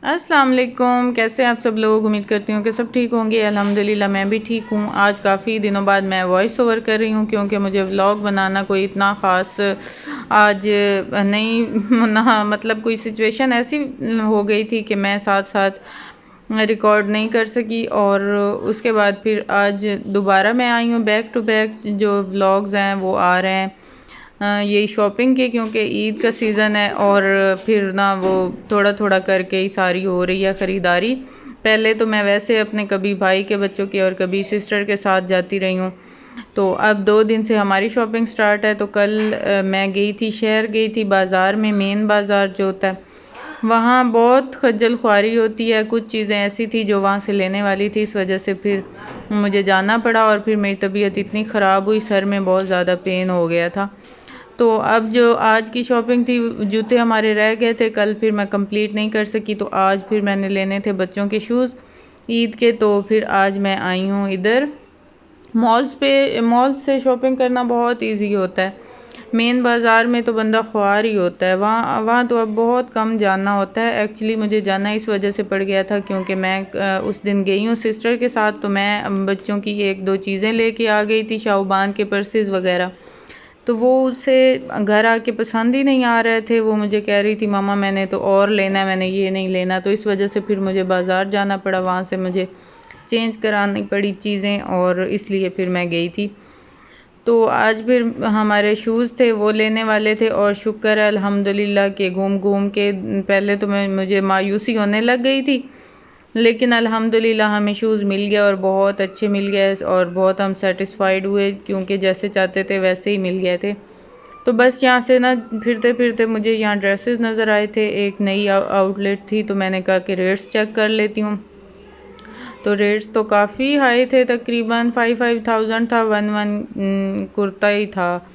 अस्सलाम वालेकुम। कैसे आप सब लोग? उम्मीद करती हूँ कि सब ठीक होंगे। अल्हम्दुलिल्लाह मैं भी ठीक हूँ। आज काफ़ी दिनों बाद मैं वॉइस ओवर कर रही हूँ क्योंकि मुझे व्लॉग बनाना कोई इतना ख़ास आज नहीं ना, मतलब कोई सिचुएशन ऐसी हो गई थी कि मैं साथ साथ रिकॉर्ड नहीं कर सकी। और उसके बाद फिर आज दोबारा मैं आई हूँ। बैक टू बैक जो व्लॉग्स हैं वो आ रहे हैं यही शॉपिंग के, क्योंकि ईद का सीज़न है और फिर ना वो थोड़ा थोड़ा करके ही सारी हो रही है ख़रीदारी। पहले तो मैं वैसे अपने कभी भाई के बच्चों के और कभी सिस्टर के साथ जाती रही हूँ, तो अब 2 दिन से हमारी शॉपिंग स्टार्ट है। तो कल मैं गई थी, शहर गई थी, बाज़ार में, मेन बाज़ार जो होता है वहाँ बहुत खज्जल ख्वारी होती है। कुछ चीज़ें ऐसी थी जो वहाँ से लेने वाली थी, इस वजह से फिर मुझे जाना पड़ा और फिर मेरी तबीयत इतनी ख़राब हुई, सर में बहुत ज़्यादा पेन हो गया था। तो अब जो आज की शॉपिंग थी, जूते हमारे रह गए थे, कल फिर मैं कंप्लीट नहीं कर सकी, तो आज फिर मैंने लेने थे बच्चों के शूज़ ईद के। तो फिर आज मैं आई हूँ इधर मॉल्स से शॉपिंग करना बहुत इजी होता है। मेन बाज़ार में तो बंदा ख्वार ही होता है, वहाँ तो अब बहुत कम जाना होता है। एक्चुअली मुझे जाना इस वजह से पड़ गया था क्योंकि मैं उस दिन गई हूँ सिस्टर के साथ, तो मैं बच्चों की 1-2 चीज़ें लेके आ गई थी, शाहबान के पर्सेस वगैरह। तो वो उसे घर आके पसंद ही नहीं आ रहे थे। वो मुझे कह रही थी मामा मैंने तो और लेना है, मैंने ये नहीं लेना। तो इस वजह से फिर मुझे बाज़ार जाना पड़ा, वहाँ से मुझे चेंज करानी पड़ी चीज़ें और इसलिए फिर मैं गई थी। तो आज फिर हमारे शूज़ थे वो लेने वाले थे और शुक्र है अल्हम्दुलिल्लाह के घूम घूम के पहले तो मुझे मायूसी होने लग गई थी, लेकिन अल्हम्दुलिल्लाह हमें शूज़ मिल गया और बहुत अच्छे मिल गए और बहुत हम सेटिस्फाइड हुए क्योंकि जैसे चाहते थे वैसे ही मिल गए थे। तो बस यहाँ से ना फिरते फिरते मुझे यहाँ ड्रेसेस नज़र आए थे, एक नई आउटलेट थी, तो मैंने कहा कि रेट्स चेक कर लेती हूँ। तो रेट्स तो काफ़ी हाई थे, तकरीबन 5,000 था, वन कुर्ता ही था,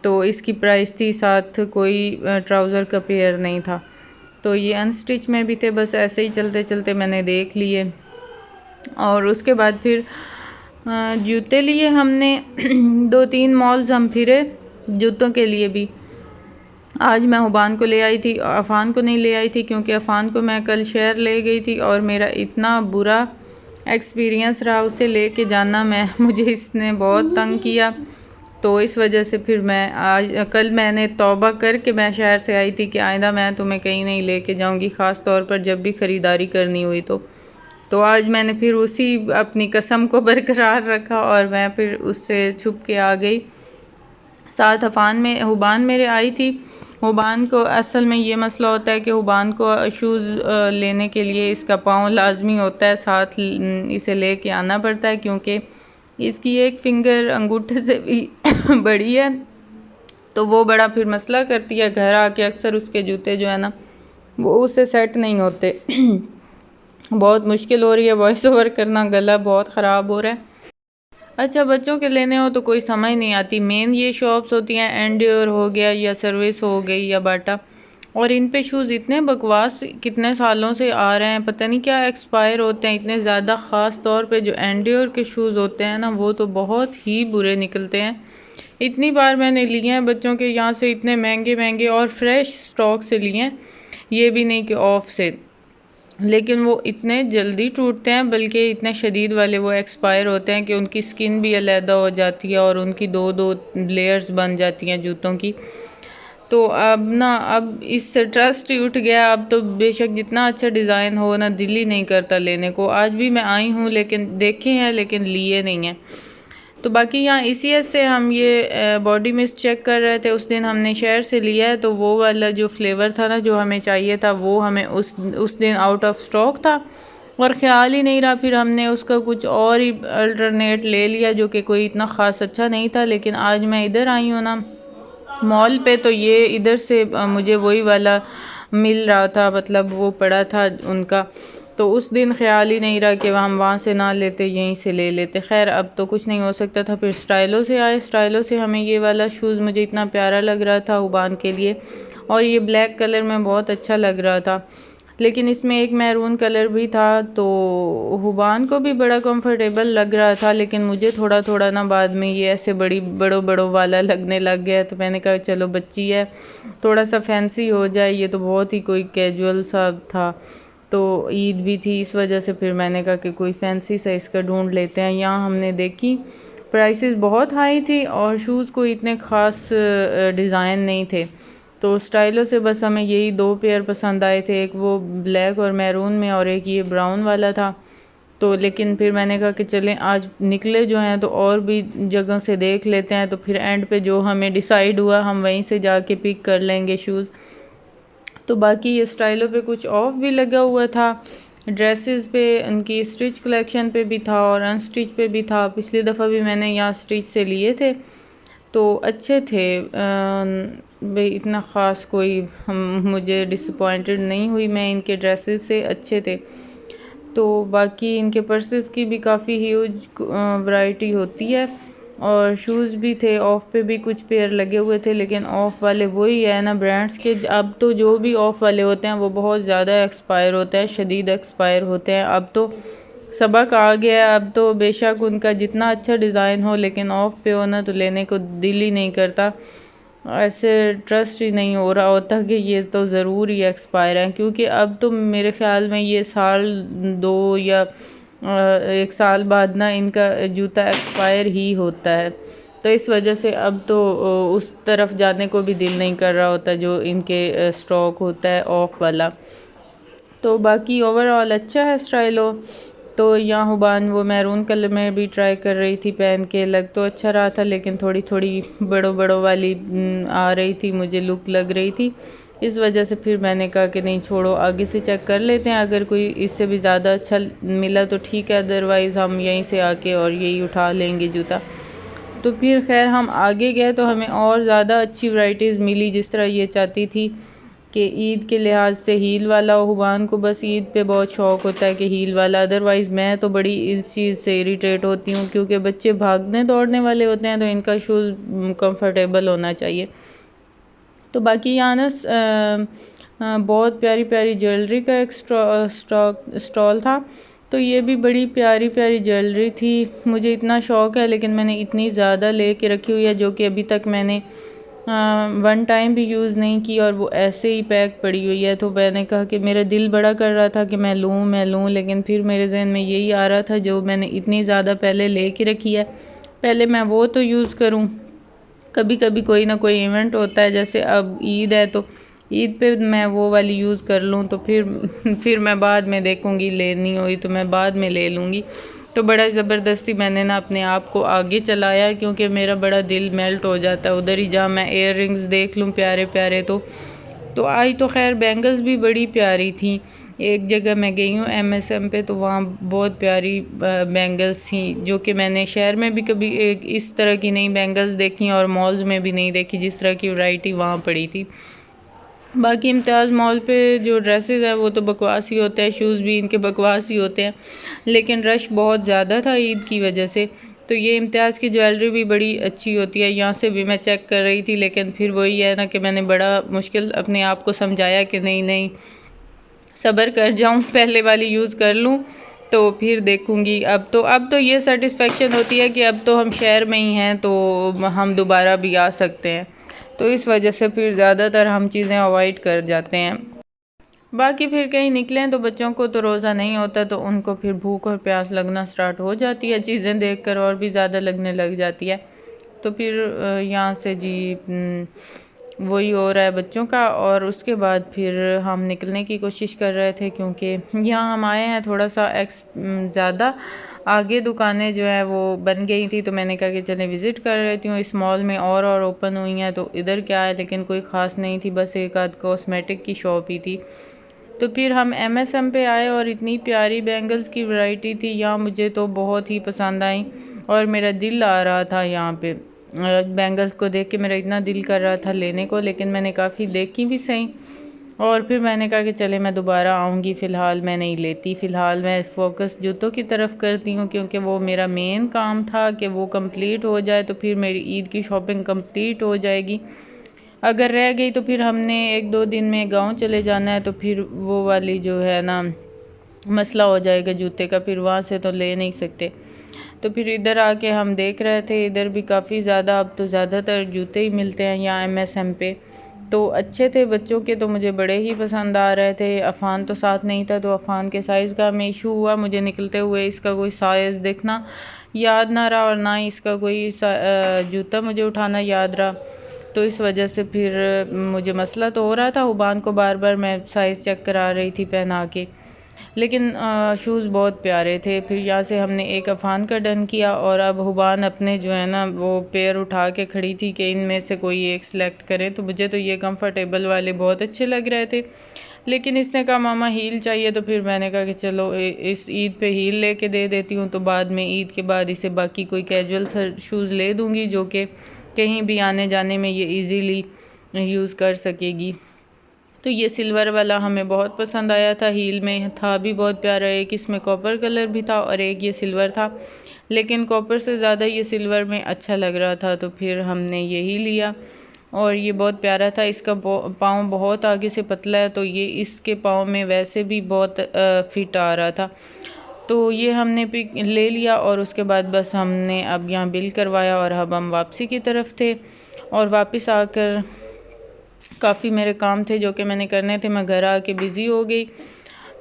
तो इसकी प्राइस थी, साथ कोई ट्राउज़र का पेयर नहीं था। तो ये अनस्टिच में भी थे। बस ऐसे ही चलते चलते मैंने देख लिए और उसके बाद फिर जूते लिए हमने 2-3 मॉल्स हम फिरे जूतों के लिए भी। आज मैं हुबान को ले आई थी, अफ़ान को नहीं ले आई थी क्योंकि अफ़ान को मैं कल शहर ले गई थी और मेरा इतना बुरा एक्सपीरियंस रहा उसे ले के जाना। मुझे इसने बहुत तंग किया, तो इस वजह से फिर मैं कल मैंने तौबा करके मैं शहर से आई थी कि आइंदा मैं तुम्हें कहीं नहीं लेके जाऊंगी, ख़ास तौर पर जब भी ख़रीदारी करनी हुई। तो आज मैंने फिर उसी अपनी कसम को बरकरार रखा और मैं फिर उससे छुप के आ गई। साथ हुबान मेरे आई थी। हुबान को असल में ये मसला होता है कि हुबान को शूज़ लेने के लिए इसका पाँव लाजमी होता है, साथ इसे ले के आना पड़ता है क्योंकि इसकी एक फिंगर अंगूठे से भी बड़ी है, तो वो बड़ा फिर मसला करती है। घर आके अक्सर उसके जूते जो है ना वो उससे सेट नहीं होते। बहुत मुश्किल हो रही है वॉइस ओवर करना, गला बहुत ख़राब हो रहा है। अच्छा, बच्चों के लेने हो तो कोई समझ नहीं आती। मेन ये शॉप्स होती हैं, एंड्योर हो गया या सर्विस हो गई या बाटा, और इन पे शूज़ इतने बकवास कितने सालों से आ रहे हैं, पता नहीं क्या एक्सपायर होते हैं इतने ज़्यादा। ख़ास तौर पे जो एंड्योर के शूज़ होते हैं ना वो तो बहुत ही बुरे निकलते हैं। इतनी बार मैंने लिए हैं बच्चों के यहाँ से, इतने महंगे महंगे और फ्रेश स्टॉक से लिए हैं, ये भी नहीं कि ऑफ से, लेकिन वो इतने जल्दी टूटते हैं, बल्कि इतने शदीद वाले वो एक्सपायर होते हैं कि उनकी स्किन भी अलहदा हो जाती है और उनकी 2-2 लेयर्स बन जाती हैं जूतों की। तो अब इससे ट्रस्ट ही उठ गया। अब तो बेशक जितना अच्छा डिज़ाइन हो ना, दिल ही नहीं करता लेने को। आज भी मैं आई हूँ लेकिन देखे हैं लेकिन लिए नहीं हैं। तो बाकी यहाँ ECS से हम ये बॉडी मिस्ट चेक कर रहे थे। उस दिन हमने शहर से लिया है, तो वो वाला जो फ्लेवर था ना जो हमें चाहिए था वो हमें उस दिन आउट ऑफ स्टॉक था और ख़्याल ही नहीं रहा। फिर हमने उसका कुछ और ही अल्टरनेट ले लिया जो कि कोई इतना ख़ास अच्छा नहीं था। लेकिन आज मैं इधर आई हूँ ना मॉल पे, तो ये इधर से मुझे वही वाला मिल रहा था, मतलब वो पड़ा था उनका। तो उस दिन ख्याल ही नहीं रहा कि हम वहाँ से ना लेते, यहीं से ले लेते। खैर अब तो कुछ नहीं हो सकता था। फिर स्टाइलो से आए, स्टाइलो से हमें ये वाला शूज़ मुझे इतना प्यारा लग रहा था हुबान के लिए, और ये ब्लैक कलर में बहुत अच्छा लग रहा था, लेकिन इसमें एक मैरून कलर भी था। तो हुबान को भी बड़ा कंफर्टेबल लग रहा था, लेकिन मुझे थोड़ा थोड़ा ना बाद में ये ऐसे बड़ों वाला लगने लग गया। तो मैंने कहा चलो बच्ची है, थोड़ा सा फैंसी हो जाए, ये तो बहुत ही कोई कैजुअल सा था। तो ईद भी थी, इस वजह से फिर मैंने कहा कि कोई फैंसी साइज़ का ढूंढ लेते हैं। यहाँ हमने देखी, प्राइसेस बहुत हाई थी और शूज़ को इतने ख़ास डिज़ाइन नहीं थे। तो स्टाइलों से बस हमें यही 2 पेयर पसंद आए थे, एक वो ब्लैक और मैरून में और एक ये ब्राउन वाला था। तो लेकिन फिर मैंने कहा कि चलें आज निकले जो हैं तो और भी जगह से देख लेते हैं, तो फिर एंड पे जो हमें डिसाइड हुआ हम वहीं से जाके पिक कर लेंगे शूज़। तो बाकी ये स्टाइलों पे कुछ ऑफ भी लगा हुआ था, ड्रेसेस पे, उनकी स्टिच कलेक्शन पे भी था और अनस्टिच पे भी था। पिछली दफ़ा भी मैंने यहाँ स्टिच से लिए थे तो अच्छे थे, भाई इतना ख़ास कोई मुझे डिसअपॉइंटेड नहीं हुई मैं इनके ड्रेसेस से, अच्छे थे। तो बाकी इनके पर्सेस की भी काफ़ी ह्यूज वैरायटी होती है और शूज़ भी थे, ऑफ़ पे भी कुछ पेयर लगे हुए थे, लेकिन ऑफ़ वाले वही है ना ब्रांड्स के। अब तो जो भी ऑफ़ वाले होते हैं वो बहुत ज़्यादा एक्सपायर होते हैं, शदीद एक्सपायर होते हैं। अब तो सबक आ गया है, अब तो बेशक उनका जितना अच्छा डिज़ाइन हो लेकिन ऑफ़ पे हो ना तो लेने को दिल ही नहीं करता, ऐसे ट्रस्ट ही नहीं हो रहा होता कि ये तो ज़रूर ही एक्सपायर है। क्योंकि अब तो मेरे ख़्याल में ये साल 2 या 1 साल बाद ना इनका जूता एक्सपायर ही होता है। तो इस वजह से अब तो उस तरफ जाने को भी दिल नहीं कर रहा होता जो इनके स्टॉक होता है ऑफ वाला। तो बाकी ओवरऑल अच्छा है स्टाइलो। तो यहाँ हुबान वो मैरून कलर में भी ट्राई कर रही थी पहन के, लग तो अच्छा रहा था लेकिन थोड़ी थोड़ी बड़ों बड़ों वाली आ रही थी, मुझे लुक लग रही थी। इस वजह से फिर मैंने कहा कि नहीं छोड़ो, आगे से चेक कर लेते हैं, अगर कोई इससे भी ज़्यादा अच्छा मिला तो ठीक है, अदरवाइज़ हम यहीं से आके और यही उठा लेंगे जूता। तो फिर खैर हम आगे गए तो हमें और ज़्यादा अच्छी वैराइटीज़ मिली, जिस तरह ये चाहती थी कि ईद के लिहाज से हील वाला। हुबान को बस ईद पे बहुत शौक़ होता है कि हील वाला, अदरवाइज़ मैं तो बड़ी इस चीज़ से इरिटेट होती हूँ क्योंकि बच्चे भागने दौड़ने वाले होते हैं तो इनका शूज़ कंफर्टेबल होना चाहिए। तो बाकी यहाँ ना बहुत प्यारी प्यारी ज्वेलरी का एक स्टॉल था, तो ये भी बड़ी प्यारी प्यारी ज्वेलरी थी। मुझे इतना शौक़ है लेकिन मैंने इतनी ज़्यादा ले के रखी हुई है जो कि अभी तक मैंने 1 टाइम भी यूज़ नहीं की और वो ऐसे ही पैक पड़ी हुई है। तो मैंने कहा कि मेरा दिल बड़ा कर रहा था कि मैं लूँ, लेकिन फिर मेरे जहन में यही आ रहा था जो मैंने इतनी ज़्यादा पहले ले के रखी है, पहले मैं वो तो यूज़ करूँ। कभी कभी कोई ना कोई इवेंट होता है, जैसे अब ईद है तो ईद पे मैं वो वाली यूज़ कर लूँ, तो फिर मैं बाद में देखूँगी, लेनी हुई तो मैं बाद में ले लूँगी। तो बड़ा ज़बरदस्ती मैंने ना अपने आप को आगे चलाया क्योंकि मेरा बड़ा दिल मेल्ट हो जाता है उधर ही जहाँ मैं इयर रिंग्स देख लूँ प्यारे प्यारे। तो आई तो खैर बैंगल्स भी बड़ी प्यारी थी। एक जगह मैं गई हूँ MSM पे, तो वहाँ बहुत प्यारी बैंगल्स थी जो कि मैंने शहर में भी कभी एक इस तरह की नई बैंगल्स देखी और मॉल्स में भी नहीं देखी जिस तरह की वैरायटी वहाँ पड़ी थी। बाकी इम्तियाज़ मॉल पे जो ड्रेसेस हैं वो तो बकवास ही होते हैं, शूज़ भी इनके बकवास ही होते हैं, लेकिन रश बहुत ज़्यादा था ईद की वजह से। तो ये इम्तियाज़ की ज्वेलरी भी बड़ी अच्छी होती है, यहाँ से भी मैं चेक कर रही थी, लेकिन फिर वही है ना कि मैंने बड़ा मुश्किल अपने आप को समझाया कि नहीं नहीं सब्र कर जाऊँ, पहले वाली यूज़ कर लूँ तो फिर देखूँगी। अब तो ये सेटिस्फेक्शन होती है कि अब तो हम शहर में ही हैं तो हम दोबारा भी आ सकते हैं, तो इस वजह से फिर ज़्यादातर हम चीज़ें अवॉइड कर जाते हैं। बाकी फिर कहीं निकलें तो बच्चों को तो रोज़ा नहीं होता, तो उनको फिर भूख और प्यास लगना स्टार्ट हो जाती है, चीज़ें देखकर और भी ज़्यादा लगने लग जाती है। तो फिर यहाँ से जी वही हो रहा है बच्चों का। और उसके बाद फिर हम निकलने की कोशिश कर रहे थे क्योंकि यहाँ हम आए हैं थोड़ा सा ज़्यादा आगे दुकानें जो है वो बन गई थी, तो मैंने कहा कि चलें विज़िट कर लेती हूँ। इस मॉल में और ओपन हुई हैं, तो इधर क्या है, लेकिन कोई ख़ास नहीं थी, बस एक आध कॉस्मेटिक की शॉप ही थी। तो फिर हम MSM पे आए और इतनी प्यारी बैंगल्स की वैरायटी थी यहाँ, मुझे तो बहुत ही पसंद आई और मेरा दिल आ रहा था यहाँ पे बैंगल्स को देख के, मेरा इतना दिल कर रहा था लेने को, लेकिन मैंने काफ़ी देखी भी सही और फिर मैंने कहा कि चले मैं दोबारा आऊँगी, फ़िलहाल मैं नहीं लेती। फ़िलहाल मैं फ़ोकस जूतों की तरफ करती हूँ क्योंकि वो मेरा मेन काम था कि वो कंप्लीट हो जाए तो फिर मेरी ईद की शॉपिंग कंप्लीट हो जाएगी। अगर रह गई तो फिर हमने 1-2 दिन में गांव चले जाना है, तो फिर वो वाली जो है ना मसला हो जाएगा जूते का, फिर वहाँ से तो ले नहीं सकते। तो फिर इधर आके हम देख रहे थे, इधर भी काफ़ी ज़्यादा अब तो ज़्यादातर जूते ही मिलते हैं यहाँ MSM पे। तो अच्छे थे बच्चों के, तो मुझे बड़े ही पसंद आ रहे थे। अफ़ान तो साथ नहीं था, तो अफ़ान के साइज़ का हमें इशू हुआ। मुझे निकलते हुए इसका कोई साइज़ देखना याद ना रहा और ना ही इसका कोई जूता मुझे उठाना याद रहा। तो इस वजह से फिर मुझे मसला तो हो रहा था। हुबान को बार बार मैं साइज़ चेक करा रही थी पहना के, लेकिन शूज़ बहुत प्यारे थे। फिर यहाँ से हमने एक अफ़ान का डन किया और अब हुबान अपने जो है ना वो पैर उठा के खड़ी थी कि इनमें से कोई एक सिलेक्ट करें। तो मुझे तो ये कंफर्टेबल वाले बहुत अच्छे लग रहे थे, लेकिन इसने कहा मामा हील चाहिए। तो फिर मैंने कहा कि चलो इस ईद पे हील लेके दे देती हूँ, तो बाद में ईद के बाद इसे बाकी कोई कैजुअल शूज़ ले दूँगी जो कि कहीं भी आने जाने में ये ईज़िली यूज़ कर सकेगी। तो ये सिल्वर वाला हमें बहुत पसंद आया था, हील में था भी बहुत प्यारा। एक इसमें कॉपर कलर भी था और एक ये सिल्वर था, लेकिन कॉपर से ज़्यादा ये सिल्वर में अच्छा लग रहा था, तो फिर हमने यही लिया और ये बहुत प्यारा था। इसका पाँव बहुत आगे से पतला है, तो ये इसके पाँव में वैसे भी बहुत फिट आ रहा था। तो ये हमने पिक ले लिया और उसके बाद बस हमने अब यहाँ बिल करवाया और अब हम वापसी की तरफ थे। और वापस आकर काफ़ी मेरे काम थे जो कि मैंने करने थे, मैं घर आके बिज़ी हो गई।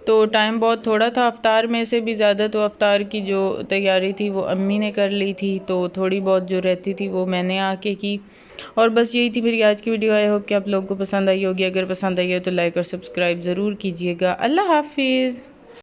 तो टाइम बहुत थोड़ा था, अफ्तार में से भी ज़्यादा तो अफ्तार की जो तैयारी थी वो अम्मी ने कर ली थी, तो थोड़ी बहुत जो रहती थी वो मैंने आके की। और बस यही थी मेरी आज की वीडियो। आई होप कि आप लोगों को पसंद आई होगी। अगर पसंद आई हो तो लाइक और सब्सक्राइब ज़रूर कीजिएगा। अल्लाह हाफिज़।